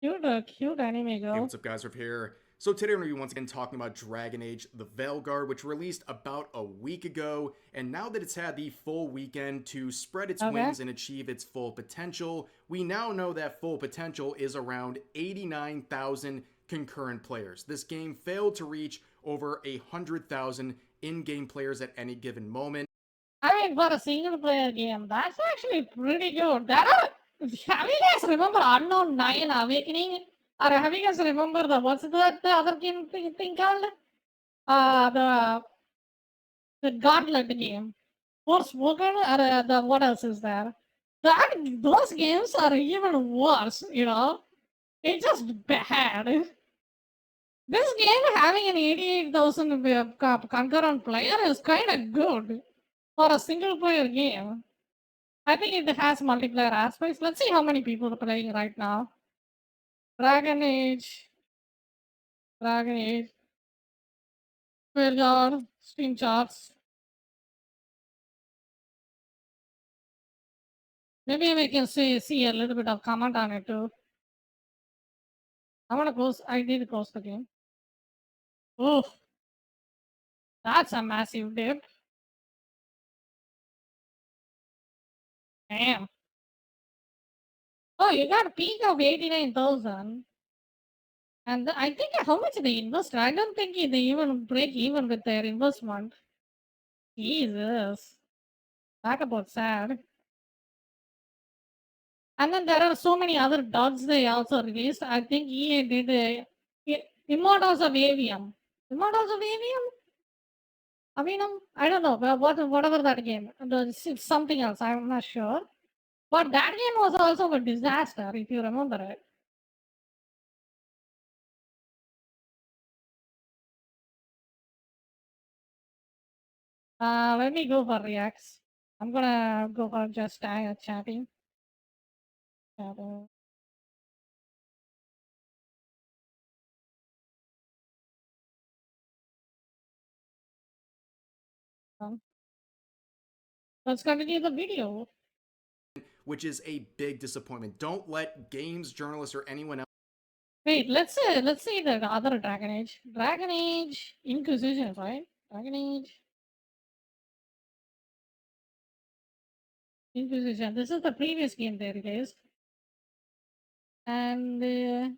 Cute anime Hey, girl. what's up, guys? Riff here. So today we're going to be once again talking about Dragon Age The Veilguard, which released about a week ago, and now that it's had the full weekend to spread its Okay. wings and achieve its full potential, we now know that full potential is around 89,000 concurrent players. This game failed to reach over 100,000 in-game players at any given moment. I mean, for a single player game, that's actually pretty good. Have you guys remember Unknown 9 Awakening? Or have you guys remember the other game thing called? Uh, the, the Gauntlet game. Forspoken, or what else is there? Those games are even worse, you know? It's just bad. This game having an 88,000 concurrent player is kind of good for a single player game. I think it has multiplayer aspects. Let's see how many people are playing right now. Dragon Age, Dragon Age, Veilguard, screenshots. Maybe we can see a little bit of comment on it too. I need to close the game. Oh, that's a massive dip. Damn. Oh, you got a peak of 89,000. And I think how much they invested? I don't think they even break even with their investment. Jesus. Talk about sad. And then there are so many other dogs they also released. I think EA did Immortals of Avium. Immortals of Avium? Avinum? I don't know. Whatever that game. It's something else. I'm not sure. But that game was also a disaster, if you remember it. Let me go for reacts. I'm gonna go for just chatting. Chatting. Let's continue the video. Which is a big disappointment. Don't let games journalists or anyone else. Wait, let's see the other Dragon Age. Dragon Age Inquisition, right? Dragon Age Inquisition. This is the previous game they released, and it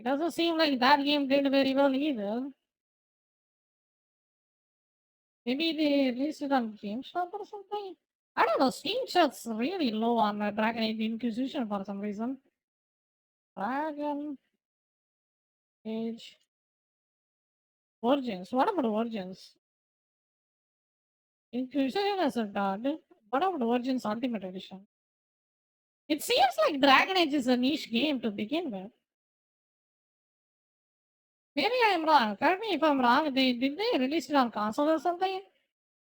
doesn't seem like that game did very well either. Maybe they released it on GameStop or something. I don't know. Steam shot's really low on Dragon Age Inquisition for some reason. Dragon Age Origins. What about Origins? Inquisition is a god. What about Origins Ultimate Edition? It seems like Dragon Age is a niche game to begin with. Maybe I'm wrong. Correct me if I'm wrong. Did they release it on console or something?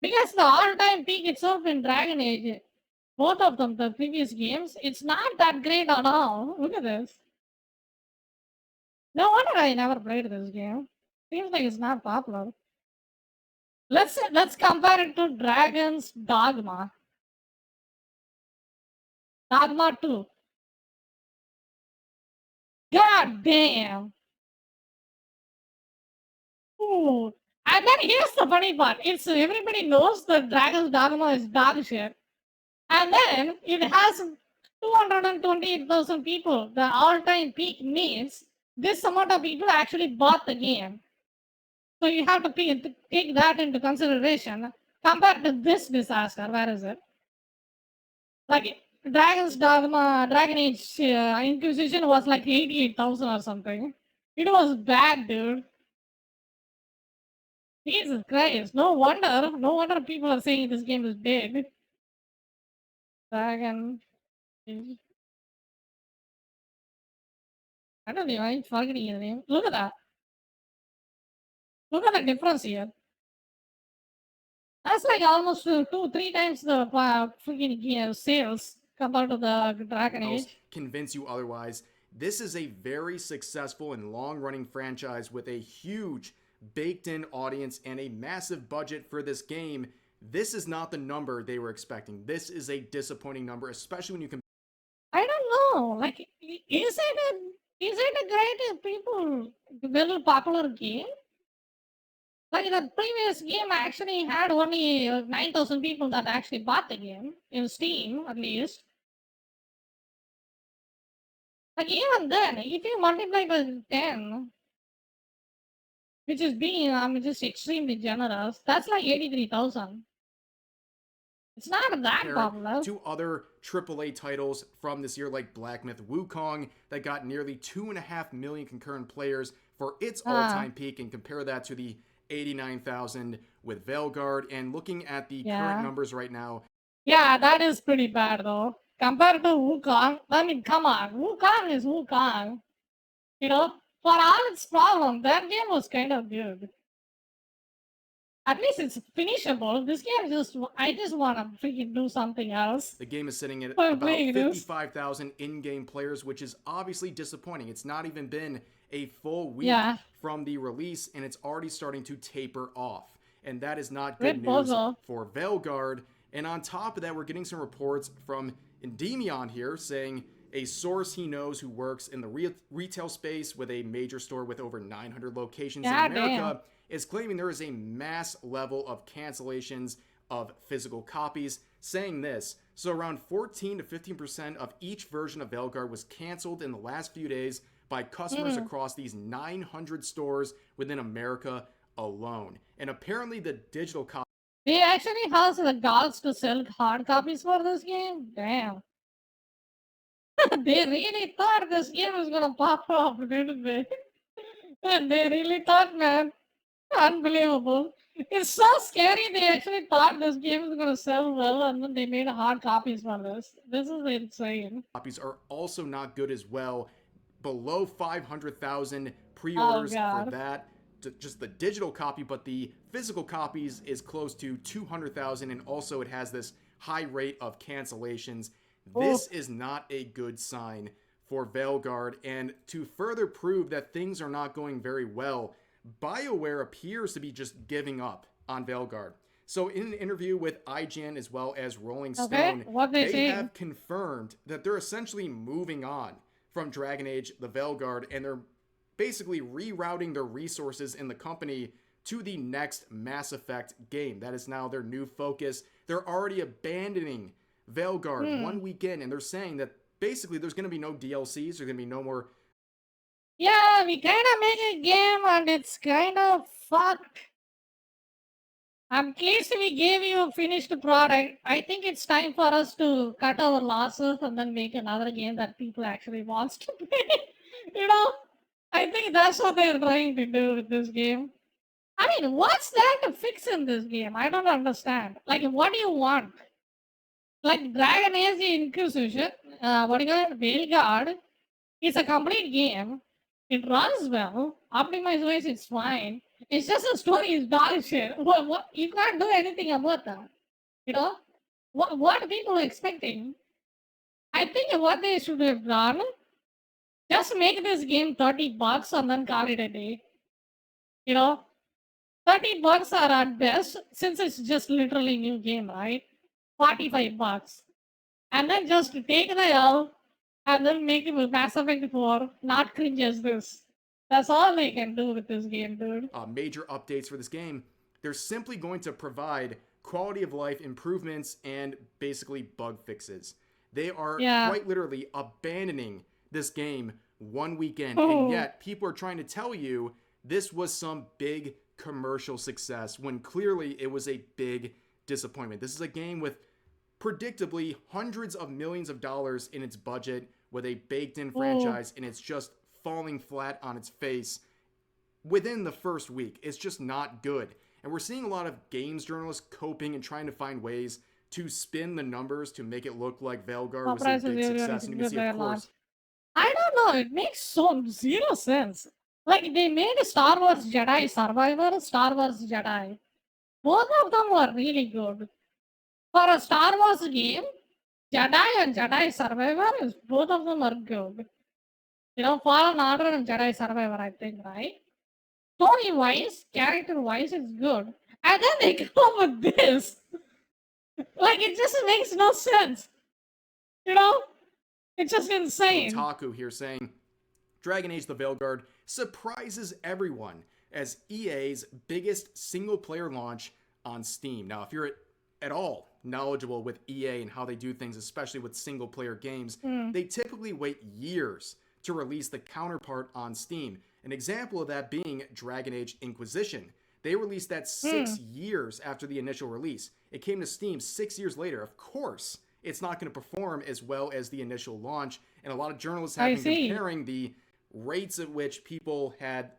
Because the all-time peak itself in Dragon Age, both of them, the previous games, it's not that great at all. Look at this. No wonder I never played this game. Seems like it's not popular. Let's compare it to Dragon's Dogma. Dogma 2. God damn. Ooh. And then here's the funny part. It's everybody knows that Dragon's Dogma is dog shit. And then it has 228,000 people. The all-time peak means this amount of people actually bought the game. So you have to take that into consideration compared to this disaster. Where is it? Like Dragon's Dogma, Dragon Age Inquisition was like 88,000 or something. It was bad, dude. Jesus Christ! No wonder people are saying this game is dead. Dragon Age. I don't know. I'm forgetting his name. Look at that. Look at the difference here. That's like almost 3 times the freaking sales compared to the Dragon Age. Convince you otherwise. This is a very successful and long-running franchise with a huge baked-in audience and a massive budget for this game. This is not the number they were expecting. This is a disappointing number, especially when you compare. I don't know know. Like, is it a great people very popular game? Like the previous game actually had only 9,000 people that actually bought the game in Steam, at least. Like even then, if you multiply by 10, which is being just extremely generous, that's like 83,000. It's not that Compare it popular. to other AAA titles from this year, like Black Myth Wukong, that got nearly 2.5 million concurrent players for its Uh, all-time peak, and compare that to the 89,000 with Veilguard. And looking at the current yeah. numbers right now, Yeah, that is pretty bad though. Compared to Wukong, I mean, come on. Wukong is Wukong. You know, for all its problems, that game was kind of good. At least it's finishable. This game I just want to freaking do something else the game is sitting at while about playing this. 55,000 in-game players, which is obviously disappointing. It's not even been a full week Yeah, from the release, and it's already starting to taper off. And that is not good great news puzzle. for Veilguard. And on top of that, we're getting some reports from Endymion here saying a source he knows who works in the retail space with a major store with over 900 locations in Yeah, damn. America is claiming there is a mass level of cancellations of physical copies, saying this. So around 14 to 15% of each version of Veilguard was canceled in the last few days by customers Mm. across these 900 stores within America alone. And apparently the digital copy They actually has the guts to sell hard copies for this game? Damn. They really thought this game was gonna pop off, didn't they? And they really thought, man. Unbelievable. It's so scary. They actually thought this game was gonna sell well and then they made hard copies for this. This is insane. copies are also not good as well. Below 500,000 Oh pre-orders for god. that. Just the digital copy, but the physical copies is close to 200,000, and also it has this high rate of cancellations. Oh, This is not a good sign for Veilguard, and to further prove that things are not going very well, Bioware appears to be just giving up on Veilguard. So, in an interview with IGN as well as Rolling okay. Stone, What they they saying? have confirmed that they're essentially moving on from Dragon Age the Veilguard, and they're basically rerouting their resources in the company to the next Mass Effect game. That is now their new focus. They're already abandoning Veilguard Hmm. 1 weekend, and they're saying that basically there's going to be no DLCs, there's going to be no more. Yeah, we kinda make a game and it's kind of fucked. At least we gave you a finished product. I think it's time for us to cut our losses and then make another game that people actually wants to play. you know? I think that's what they're trying to do with this game. I mean, what's there to fix in this game? I don't understand. Like, what do you want? Like, Dragon Age the Inquisition, what do you call it? Veilguard. It's a complete game. It runs well. Optimized wise, it's fine. It's just the story is dog shit. What? You can't do anything about that. You know? What are people expecting? I think what they should have done, just make this game $30 and then call it a day. You know? $30 are at best, since it's just literally new game, right? $45. And then just take the L and then make it with Mass Effect 4, not cringe as this. That's all they can do with this game, dude. Major updates for this game. They're simply going to provide quality of life improvements and basically bug fixes. They are Yeah. quite literally abandoning this game 1 weekend, and Oh, yet people are trying to tell you this was some big commercial success when clearly it was a big disappointment. This is a game with predictably hundreds of millions of dollars in its budget with a baked in oh. franchise, and it's just falling flat on its face within the first week. It's just not good. And we're seeing a lot of games journalists coping and trying to find ways to spin the numbers to make it look like Veilguard was a Surprises big everyone success. is And you can good see, by of and large. course, I don't know, it makes so zero sense. Like, they made Star Wars Jedi Survivor, Star Wars Jedi. Both of them were really good. For a Star Wars game, Jedi and Jedi Survivor, both of them are good. You know, Fallen Order and Jedi Survivor, I think, right? Story wise, character wise, it's good. And then they come up with this. Like, it just makes no sense. You know? It's just insane. Kotaku here saying Dragon Age the Veilguard surprises everyone as EA's biggest single player launch on Steam. Now, if you're at all knowledgeable with EA and how they do things, especially with single player games, they typically wait years to release the counterpart on Steam. An example of that being Dragon Age Inquisition. They released that 6 years after the initial release. It came to Steam 6 years later. Of course, it's not going to perform as well as the initial launch. And a lot of journalists have been comparing the rates at which people had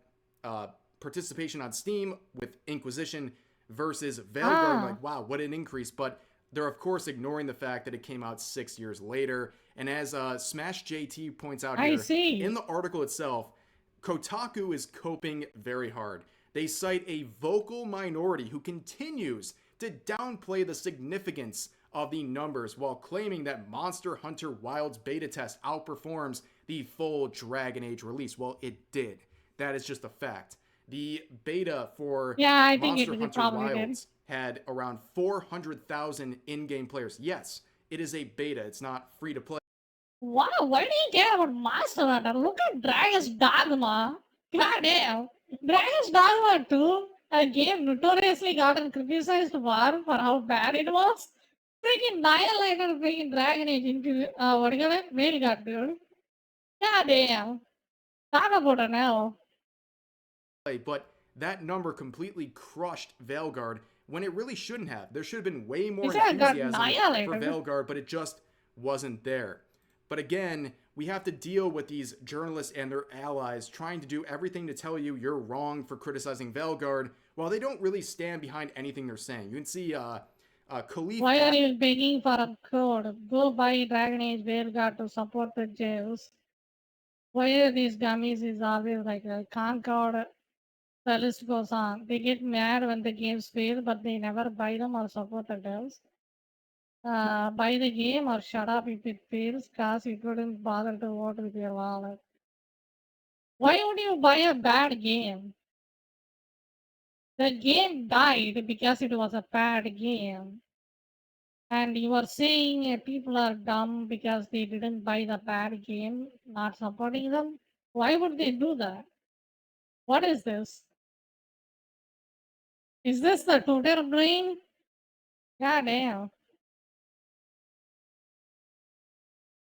participation on Steam with Inquisition versus Veilguard. Like, wow, what an increase. But they're, of course, ignoring the fact that it came out 6 years later. And as Smash JT points out here, in the article itself, Kotaku is coping very hard. They cite a vocal minority who continues to downplay the significance of the numbers while claiming that Monster Hunter Wilds beta test outperforms the full Dragon Age release. Well, it did. That is just a fact. The beta for Monster Hunter Wilds had around 400,000 in-game players. Yes, it is a beta. It's not free to play. Wow, why do you care about Monster Hunter? Look at Dragon's Dogma. God damn. Dragon's Dogma 2, a game notoriously gotten criticized for how bad it was. Freaking annihilated freaking Dragon Age into, what do you call it? Veilguard, dude. God damn. Talk about it now. But that number completely crushed Veilguard when it really shouldn't have. There should have been way more enthusiasm for Veilguard, but it just wasn't there. But again, we have to deal with these journalists and their allies trying to do everything to tell you you're wrong for criticizing Veilguard, while they don't really stand behind anything they're saying. You can see Khalif... Why are you begging for a code? Go buy Dragon Age Veilguard to support the jails. Why are these dummies is always like a Concord? The list goes on. They get mad when the games fail, but they never buy them or support the devs. Buy the game or shut up if it fails, cause you couldn't bother to vote with your wallet. Why would you buy a bad game? The game died because it was a bad game. And you are saying people are dumb because they didn't buy the bad game, not supporting them? Why would they do that? What is this? Is this the Twitter brain? God damn.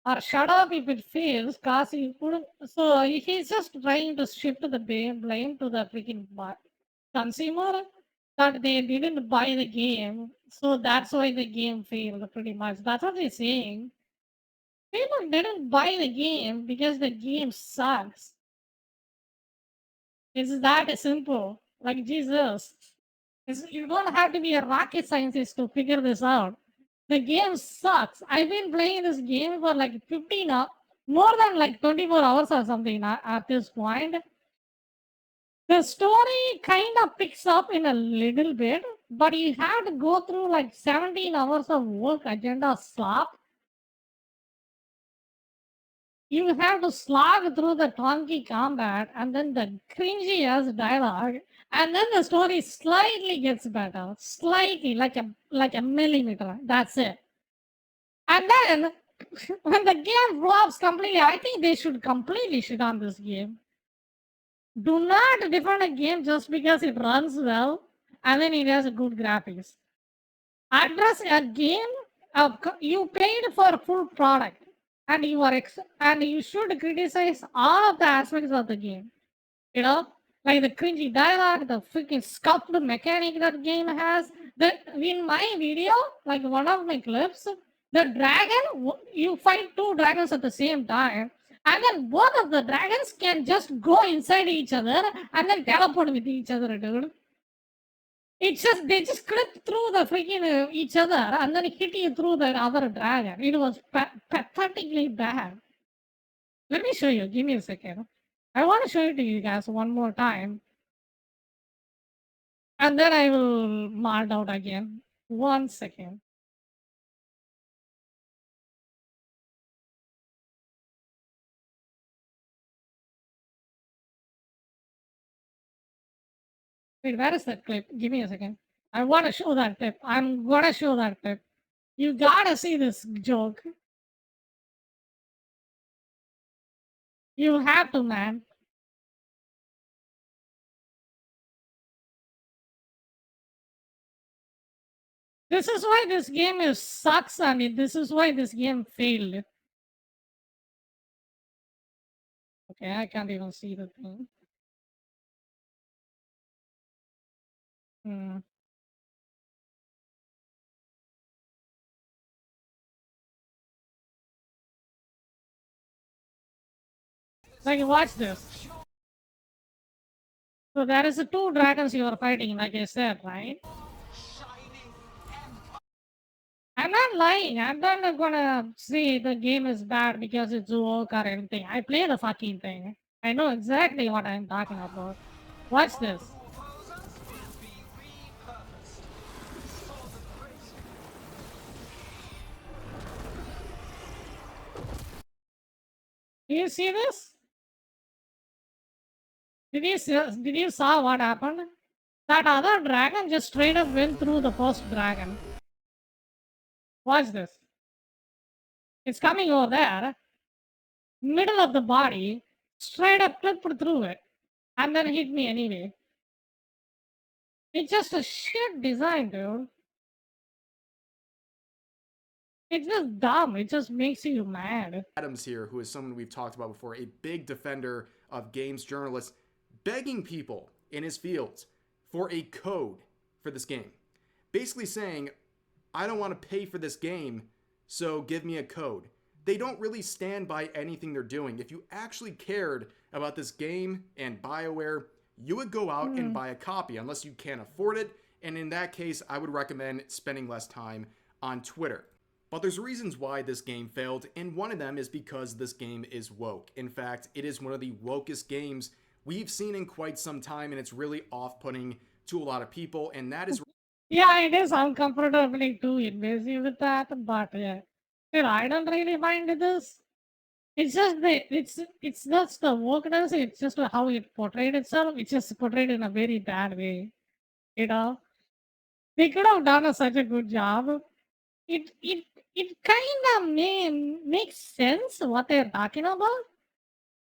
Or shut up if it fails, cause you couldn't. So he's just trying to shift the blame to the freaking consumer that they didn't buy the game, so that's why the game failed. Pretty much, that's what he's saying. People didn't buy the game because the game sucks. It's that simple. Like Jesus, you don't have to be a rocket scientist to figure this out. The game sucks. I've been playing this game for like 15 hours, more than like 24 hours or something at this point. The story kind of picks up in a little bit, but you have to go through like 17 hours of work agenda slop. You have to slog through the clunky combat and then the cringy ass dialogue, and then the story slightly gets better. Slightly, like a millimeter. That's it. And then when the game flops completely, I think they should completely shit on this game. Do not defend a game just because it runs well and then it has good graphics. Address a game you paid for a full product, and and you should criticize all of the aspects of the game. You know, like the cringy dialogue, the freaking scuffed mechanic that game has. That in my video, like one of my clips, the dragon, you fight two dragons at the same time, and then both of the dragons can just go inside each other and then teleport with each other, dude. It's just they just clip through the freaking each other and then hit you through the other dragon. It was pathetically bad. Let me show you. Give me a second. I want to show it to you guys one more time, and then I will mark out again. 1 second. Wait, where is that clip? Give me a second. I want to show that clip. I'm gonna show that clip. You gotta see this joke. You have to, man. This is why this game is sucks, and this is why this game failed. Okay, I can't even see the thing. Hmm. Like, watch this. So there is two dragons you are fighting, like I said, right? I'm not lying. I'm not gonna say the game is bad because it's woke or anything. I play the fucking thing. I know exactly what I'm talking about. Watch this. Do you see this? Did you saw what happened? That other dragon just straight up went through the first dragon. Watch this. It's coming over there, middle of the body, straight up clipped through it, and then hit me anyway. It's just a shit design, dude. It's just dumb. It just makes you mad. Adams here, who is someone we've talked about before, a big defender of games journalists, begging people in his field for a code for this game. Basically saying, I don't want to pay for this game, so give me a code. They don't really stand by anything they're doing. If you actually cared about this game and Bioware, you would go out and buy a copy, unless you can't afford it. And in that case, I would recommend spending less time on Twitter. But there's reasons why this game failed, and one of them is because this game is woke. In fact, it is one of the wokest games we've seen in quite some time, and it's really off-putting to a lot of people, and that is Yeah, it is uncomfortably too invasive with that, but yeah. Still, I don't really mind this. It's just it's just the wokeness, it's just how it portrayed itself. It's just portrayed in a very bad way. You know? They could have done such a good job. It it kind of makes sense what they're talking about,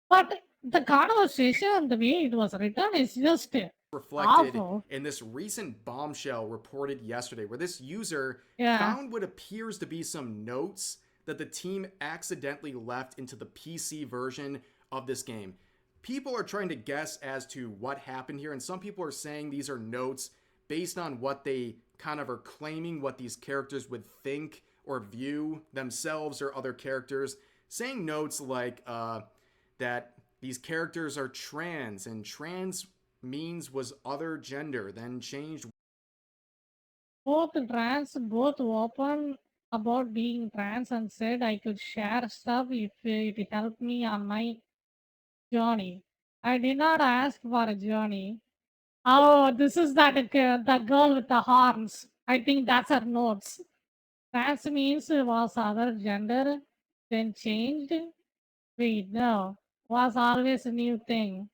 but the conversation and the way it was written is just reflected awful. in this recent bombshell reported yesterday, where this user Yeah. found what appears to be some notes that the team accidentally left into the PC version of this game. People are trying to guess as to what happened here, and some people are saying these are notes based on what they kind of are claiming what these characters would think or view themselves or other characters, saying notes like that these characters are trans, and trans means was other gender, then changed. Both open about being trans and said I could share stuff if it helped me on my journey. I did not ask for a journey. Oh, this is the girl with the horns. I think that's her notes. Trans means was other gender, then changed. Wait, no, was always a new thing.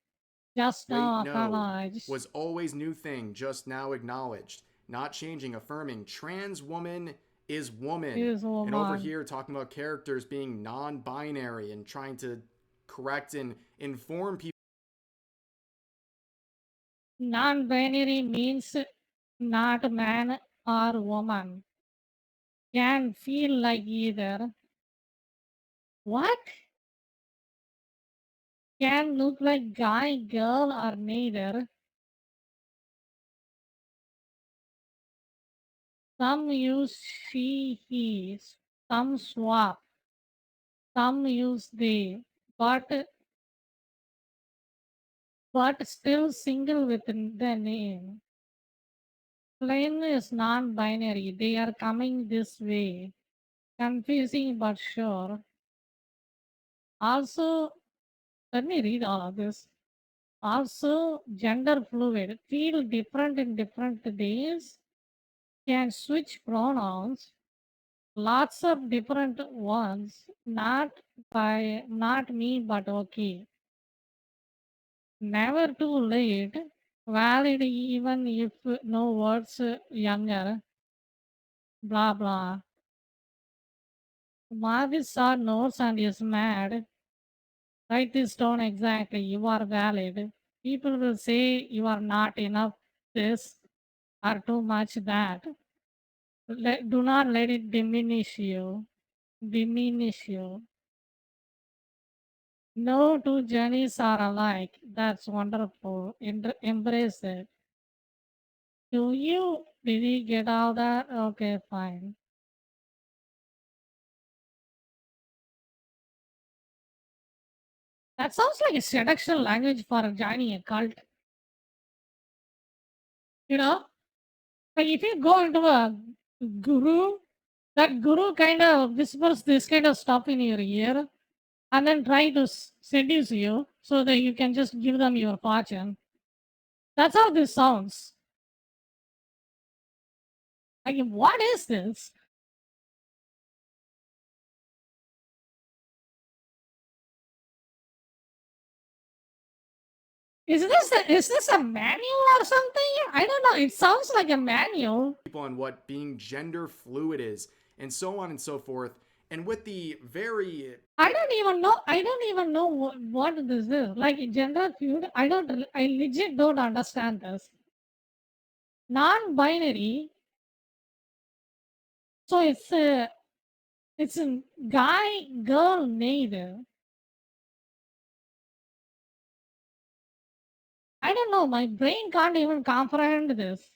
Just Wait, now no, acknowledged. was always new thing, just now acknowledged. Not changing, affirming. Trans woman is woman. Is And over woman. here, talking about characters being non binary and trying to correct and inform people. Non-binary means not man or woman. Can feel like either. What? Can look like guy, girl, or neither. Some use she, he. Some swap. Some use they. But still single within the name. Plain is non-binary. They are coming this way. Confusing but sure. Also, let me read all of this. Also, gender fluid, feel different in different days, can switch pronouns, lots of different ones, not me, but okay. Never too late, valid even if no words younger, blah blah. Marvis saw notes and is mad. Write this down exactly. You are valid. People will say you are not enough this or too much that. Do not let it diminish you. Diminish you. No two journeys are alike. That's wonderful. Embrace it. Do you? Did you get all that? Okay, fine. That sounds like a seduction language for joining a cult. You know, like if you go into a guru, that guru kind of whispers this kind of stuff in your ear and then try to seduce you so that you can just give them your fortune. That's how this sounds. Like, what is this? Is this a manual or something? I don't know. It sounds like a manual. People on what being gender fluid is, and so on and so forth. And with the very I don't even know. I don't even know what this is. Like gender fluid. I don't. I legit don't understand this. Non-binary. So it's a guy girl neither. I don't know. My brain can't even comprehend this.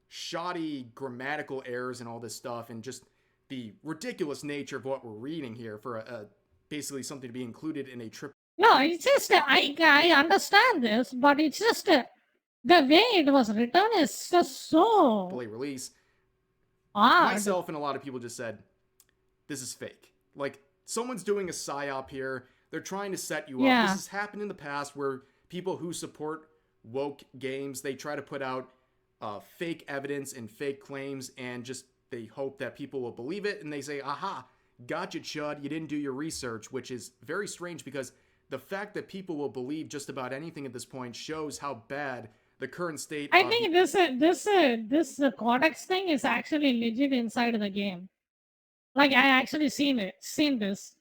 shoddy grammatical errors and all this stuff, and just the ridiculous nature of what we're reading here for basically something to be included in a triple No, it's just I understand this, but it's just the way it was written is just so A release. odd. Myself and a lot of people just said, this is fake. Like, someone's doing a psyop here. They're trying to set you up. Yeah. This has happened in the past where people who support woke games, they try to put out fake evidence and fake claims, and just they hope that people will believe it, and they say, aha, gotcha, chud, you didn't do your research, which is very strange because the fact that people will believe just about anything at this point shows how bad the current state I think this codex thing is actually legit inside of the game. Like I actually seen this.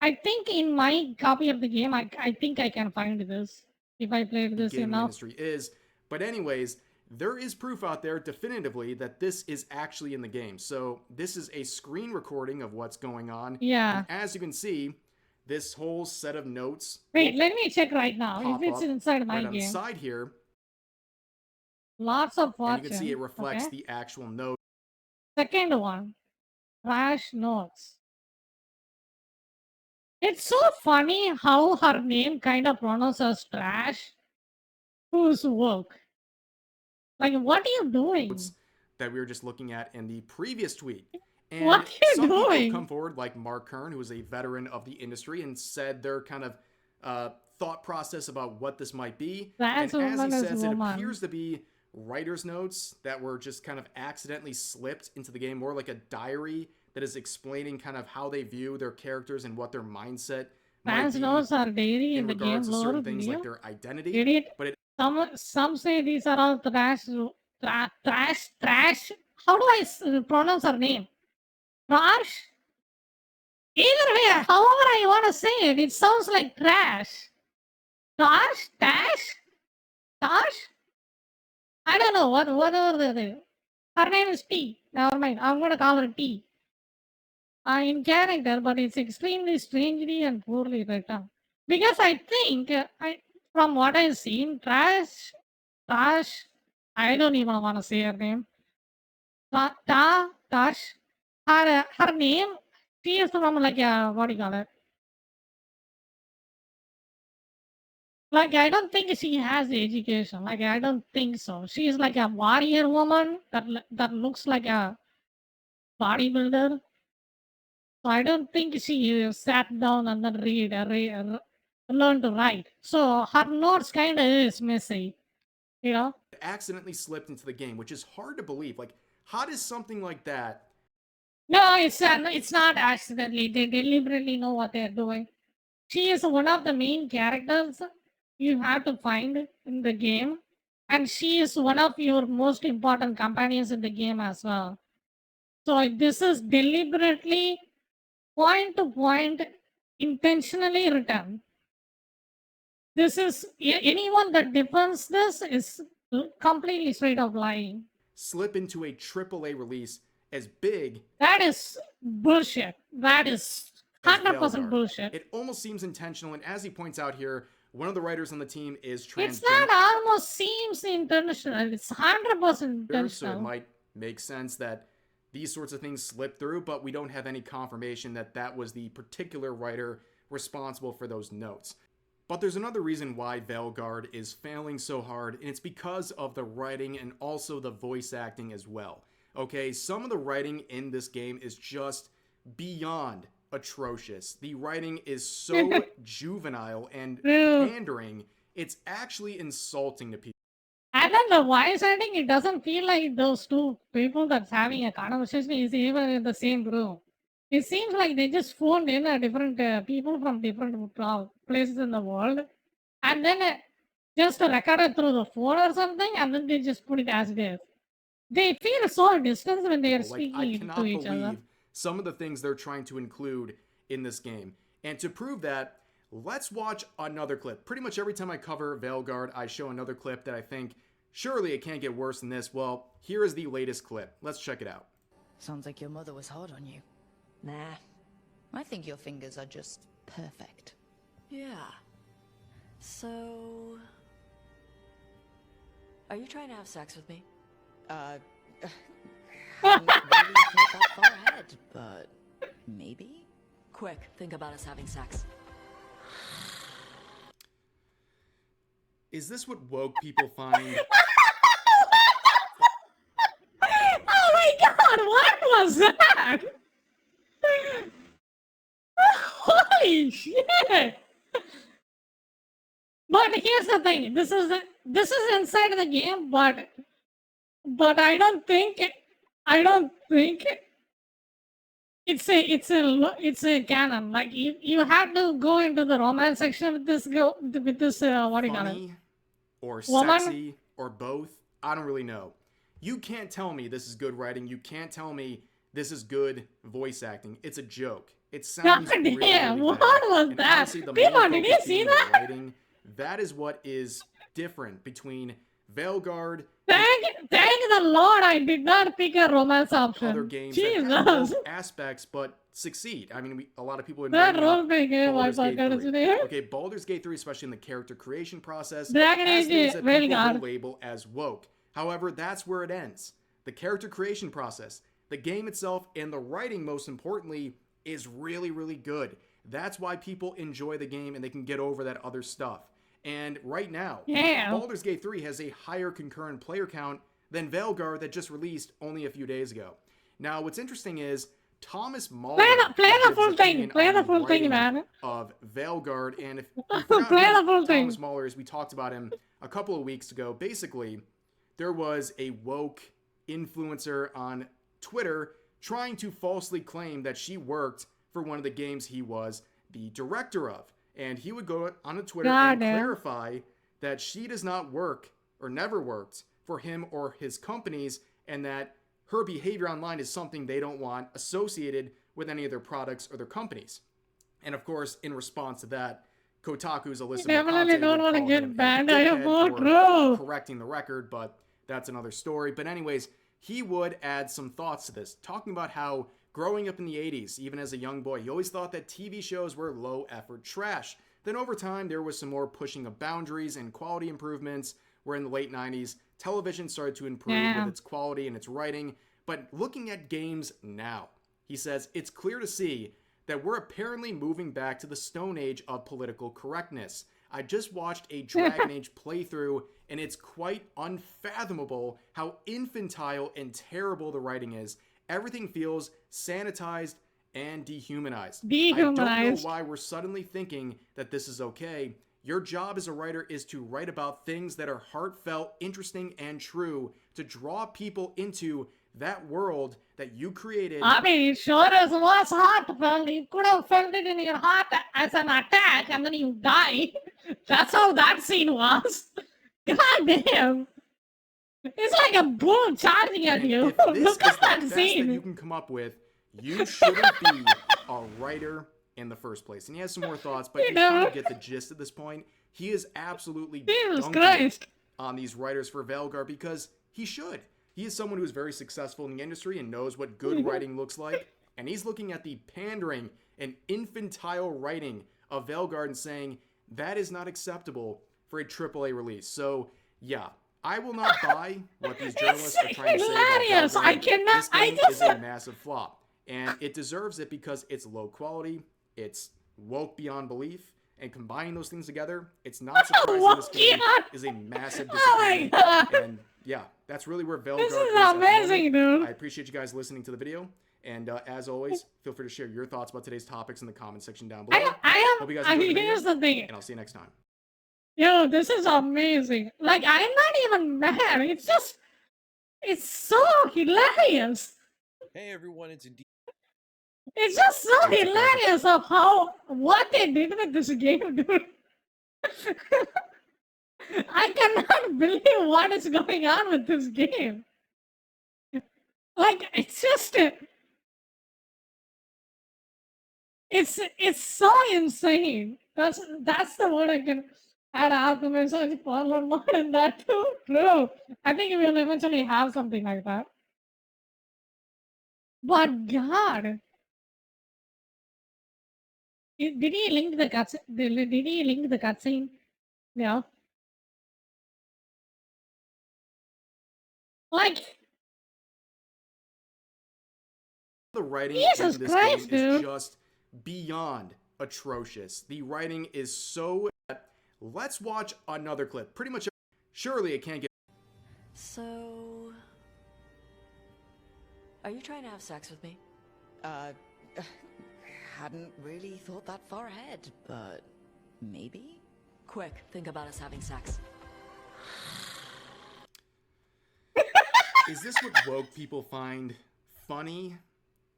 I think in my copy of the game, I think I can find this if I played this gaming enough. industry is. But anyways, there is proof out there definitively that this is actually in the game. So this is a screen recording of what's going on. Yeah. And as you can see, this whole set of notes. Wait, let me check right now if it's inside my right on the game. side here. Lots of fortune. And you can see it reflects the actual note. Second one, trash notes. It's so funny how her name kind of pronounces trash. Whose work? Like, what are you doing? That we were just looking at in the previous tweet. And what are you some doing? people come forward, like Mark Kern, who is a veteran of the industry, and said their kind of thought process about what this might be. Trans and as woman he is says, it woman. appears to be writer's notes that were just kind of accidentally slipped into the game, more like a diary that is explaining kind of how they view their characters and what their mindset Trans might be notes are daily in the game regards to certain lore. things like their identity. Idiot. But it Some say these are all trash. Trash. How do I pronounce her name? Trash. Either way, however I want to say it, it sounds like trash. Trash. Trash. I don't know whatever the her name is T. Never mind. I'm gonna call her T. In character, but it's extremely strangely and poorly written. Because I think, from what I've seen, Trash, I don't even want to say her name. Tash, her name, she is from like a, what do you call it? Like, I don't think she has the education. Like, I don't think so. She is like a warrior woman that looks like a bodybuilder. So I don't think she sat down and then learn to write. So her notes kind of is messy, you know. accidentally slipped into the game, which is hard to believe. Like, how does something like that? No, it's not accidentally. They deliberately know what they're doing. She is one of the main characters you have to find in the game, and she is one of your most important companions in the game as well. So this is deliberately point to point intentionally written. This is anyone that defends this is completely straight up lying. Slip into a AAA release as big That is bullshit. That is as 100% Veilguard. bullshit. It almost seems intentional, and as he points out here, one of the writers on the team is It's transgender. not almost seems intentional. It's 100% So it intentional. might make sense that these sorts of things slip through, but we don't have any confirmation that that was the particular writer responsible for those notes. But there's another reason why Veilguard is failing so hard, and it's because of the writing and also the voice acting as well. Okay, some of the writing in this game is just beyond atrocious. The writing is so juvenile and pandering, it's actually insulting to people. And then the voice acting, it doesn't feel like those two people that's having a conversation is even in the same room. It seems like they just phoned in different people from different places in the world, and then just record it through the phone or something, and then they just put it as it is. They feel so distant when they are I speaking cannot to each other. believe some of the things they're trying to include in this game. And to prove that, let's watch another clip. Pretty much every time I cover Veilguard, I show another clip that I think, surely it can't get worse than this. Well, here is the latest clip. Let's check it out. Sounds like your mother was hard on you. Nah. I think your fingers are just perfect. Yeah. So... Are you trying to have sex with me? Hadn't really thought that far ahead, but maybe? Quick, think about us having sex. Is this what woke people find? Oh my god, what was that? Holy shit! But here's the thing. This is inside the game, but I don't think it's a canon. Like you have to go into the romance section with this what do you call it? Funny or Woman? sexy or both? I don't really know. You can't tell me this is good writing. You can't tell me this is good voice acting. It's a joke. It sounds God really, damn, really what bad. was And that? honestly, the People, main did you focus see being the that? writing, that is what is different between Veilguard Thank the Lord I did not pick a romance and option. other games that have Jesus. both aspects but succeed. I mean, a lot of people have been That bringing up role-play game, I Baldur's Gate forgot 3. its name. Okay, Baldur's Gate 3, especially in the character creation process, Dragon has Age things that people Veilguard. will label as woke. However, that's where it ends. The character creation process, the game itself, and the writing, most importantly, is really, really good. That's why people enjoy the game and they can get over that other stuff. And right now, Yeah. Baldur's Gate 3 has a higher concurrent player count than Veilguard that just released only a few days ago. Now, what's interesting is Thomas Mahler Play the gives full his thing. opinion Play on the full thing, writing man. of Veilguard, and if you Play forgot the full who thing. Thomas Mahler is, we talked about him a couple of weeks ago. Basically, there was a woke influencer on Twitter trying to falsely claim that she worked for one of the games he was the director of. And he would go on a Twitter and clarify that she does not work or never worked for him or his companies, and that her behavior online is something they don't want associated with any of their products or their companies. And of course, in response to that, Kotaku's Alyssa Definitely McConaughey don't would want to call get him a banned. I am dickhead more for true. correcting the record, but that's another story. But anyways, he would add some thoughts to this, talking about how growing up in the 80s, even as a young boy, he always thought that TV shows were low-effort trash. Then over time, there was some more pushing of boundaries and quality improvements, where in the late 90s, television started to improve with its quality and its writing. But looking at games now, he says, it's clear to see that we're apparently moving back to the Stone Age of political correctness. I just watched a Dragon Age playthrough, and it's quite unfathomable how infantile and terrible the writing is. Everything feels sanitized and dehumanized. I don't know why we're suddenly thinking that this is okay. Your job as a writer is to write about things that are heartfelt, interesting, and true, to draw people into that world that you created. I mean, it sure is was heartfelt. You could have felt it in your heart as an attack, and then you die. That's how that scene was. God damn. It's like a bull charging at you. If this Look is at the that best scene. that you can come up with, you shouldn't be a writer in the first place. And he has some more thoughts, but You you kind know? of get the gist at this point. He is absolutely Jesus dunking Christ. on these writers for Velgar because he should. He is someone who is very successful in the industry and knows what good writing looks like. And he's looking at the pandering and infantile writing of Velgar and saying that is not acceptable for a AAA release. So, yeah, I will not buy what these journalists are trying to say about hilarious. Velgar. I cannot- This game I is a massive flop. And it deserves it because it's low quality, it's woke beyond belief, and combining those things together, it's not surprising this game God. is a massive Oh my disappointment. God. And yeah, that's really where Velgar This is is at the amazing, moment. dude. I appreciate you guys listening to the video. And as always, feel free to share your thoughts about today's topics in the comment section down below. Hope you guys enjoyed the video, here's the thing. and I'll see you next time. Yo, this is amazing. Like, I'm not even mad. It's just, it's so hilarious. Hey everyone, it's indeed. It's just so hilarious of what they did with this game, dude. I cannot believe what is going on with this game. Like, it's just, it's so insane. That's the word I can add optimization for more than that too. True. I think we'll eventually have something like that. But God, did he link the cutscene? Did he link the cutscene? Yeah. Like, The writing Jesus in this Christ, game is dude. just beyond atrocious. The writing is so... Let's watch another clip. Pretty much, surely it can't get... So... Are you trying to have sex with me? Hadn't really thought that far ahead, but maybe? Quick, think about us having sex. Is this what woke people find funny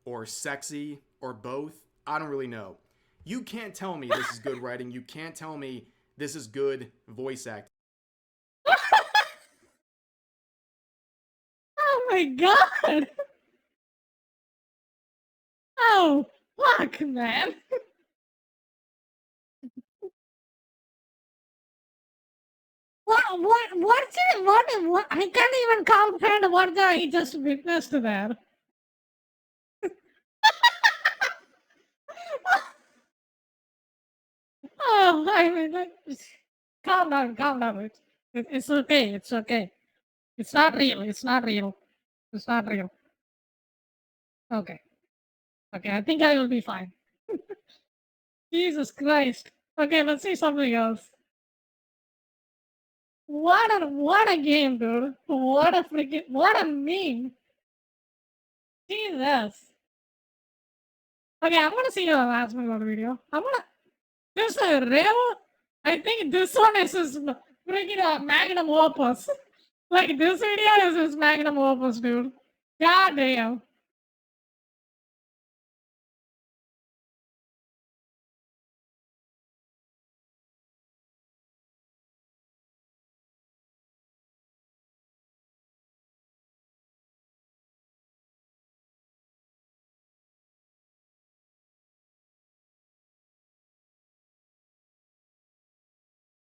or sexy or both? I don't really know. You can't tell me this is good writing. You can't tell me this is good voice acting. Oh my God. Oh, fuck, man. What, I can't even comprehend what I just witnessed there. Oh, I mean, calm down, calm down. It's okay, it's okay. It's not real, it's not real. It's not real. Okay. Okay, I think I will be fine. Jesus Christ. Okay, let's see something else. What a game, dude. What a meme. Jesus. Okay, I'm gonna see your last video. This a real, I think this one is his freaking magnum opus. Like, this video is his magnum opus, dude. God damn.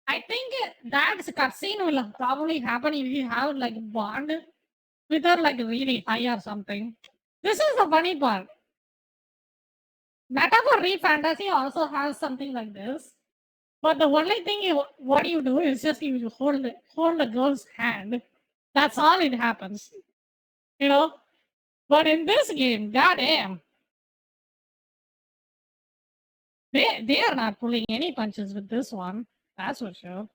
I think that cutscene will probably happen if you have like bond with her like really high or something. This is the funny part. Metaphor Re Fantasy also has something like this. But the only thing what you do is just you hold the girl's hand. That's all it happens. You know? But in this game, goddamn. They are not pulling any punches with this one. That's for sure.